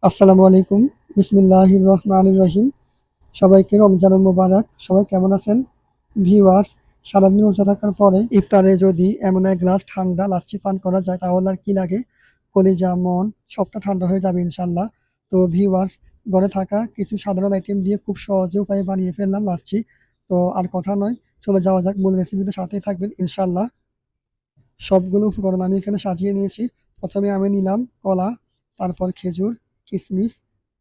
আসসালামু আলাইকুম। বিসমিল্লাহির রহমানির রহিম। সবাইকে রমজানুল মোবারক। সবাই কেমন আছেন? ভিউয়ার্স, সারাদিন রোজা থাকার পরে ইফতারে যদি এমন এক গ্লাস ঠান্ডা লাচ্ছি পান করা যায় তাহলে আর কি লাগে? কলিজা, মন সবটা ঠান্ডা হয়ে যাবে ইনশাআল্লাহ। তো ভিউয়ার্স, ঘরে থাকা কিছু সাধারণ আইটেম দিয়ে খুব সহজে উপায়ে বানিয়ে ফেললাম লাচ্ছি। তো আর কথা নয়, চলে যাওয়া যাক মূল রেসিপিতে, সাথেই থাকবেন ইনশাআল্লাহ। সবগুলো উপকরণ আমি এখানে সাজিয়ে নিয়েছি। প্রথমে আমি নিলাম কলা, তারপর খেজুর, কিশমিশ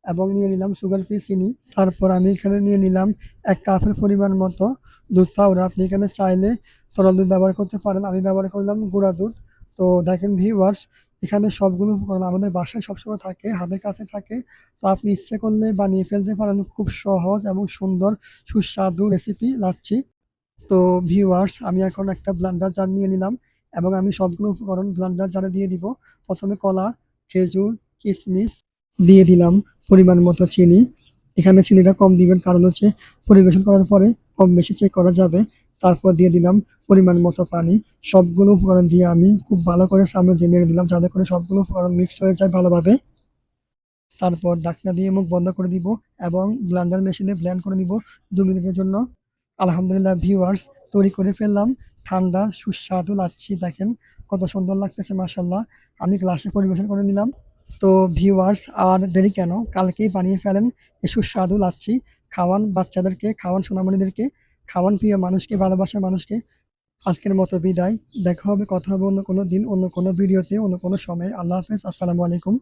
এবং নিয়ে নিলাম সুগার ফ্রি চিনি। তারপর আমি এখানে নিয়ে নিলাম ১ কাপের পরিমাণ মতো দুধ পাউডার। আপনি এখানে চাইলে তরল দুধ ব্যবহার করতে পারেন। আমি ব্যবহার করলাম গুঁড়া দুধ। তো দেখেন ভিউয়ার্স, এখানে সবগুলো উপকরণ আমাদের বাসায় সবসময় থাকে, হাতের কাছে থাকে। তো আপনি ইচ্ছে করলে বানিয়ে ফেলতে পারেন খুব সহজ এবং সুন্দর সুস্বাদু রেসিপি লাচ্ছি। তো ভিউয়ার্স, আমি এখন একটা ব্লেন্ডার জার নিয়ে নিলাম এবং আমি সবগুলো উপকরণ ব্লেন্ডার জারে দিয়ে দিব। প্রথমে কলা, খেজুর, কিশমিশ দিয়ে দিলাম, পরিমাণ মতো চিনি। এখানে চিনিটা কম দিবেন, কারণ হচ্ছে পরিবেশন করার পরে কম বেশি চেক করা যাবে। তারপর দিয়ে দিলাম পরিমাণ মতো পানি। সবগুলো উপকরণ দিয়ে আমি খুব ভালো করে চামচে নেড়ে দিলাম যাতে করে সবগুলো উপকরণ মিক্সড হয়ে যায় ভালোভাবে। তারপর ঢাকনা দিয়ে মুখ বন্ধ করে দিব এবং ব্লেন্ডার মেশিনে ব্লেন্ড করে নিব ২ মিনিটের জন্য। আলহামদুলিল্লাহ ভিউয়ার্স, তৈরি করে ফেললাম ঠান্ডা সুস্বাদু লাচ্ছি। দেখেন কত সুন্দর লাগতেছে মাশাআল্লাহ। আমি গ্লাসে পরিবেশন করে নিলাম। তো ভিউয়ার্স, আর দেরি কেন? কালকেই বানিয়ে ফেলেন এই সুস্বাদু লাচ্ছি। খাওয়ান বাচ্চাদেরকে, খাওয়ান সোনামণিদেরকে, খাওয়ান প্রিয় মানুষকে, ভালোবাসার মানুষকে। আজকের মতো বিদায়। দেখা হবে, কথা হবে অন্য কোনো দিন, অন্য কোনো ভিডিওতে, অন্য কোনো সময়ে। আল্লাহ হাফেজ। আসসালামু আলাইকুম।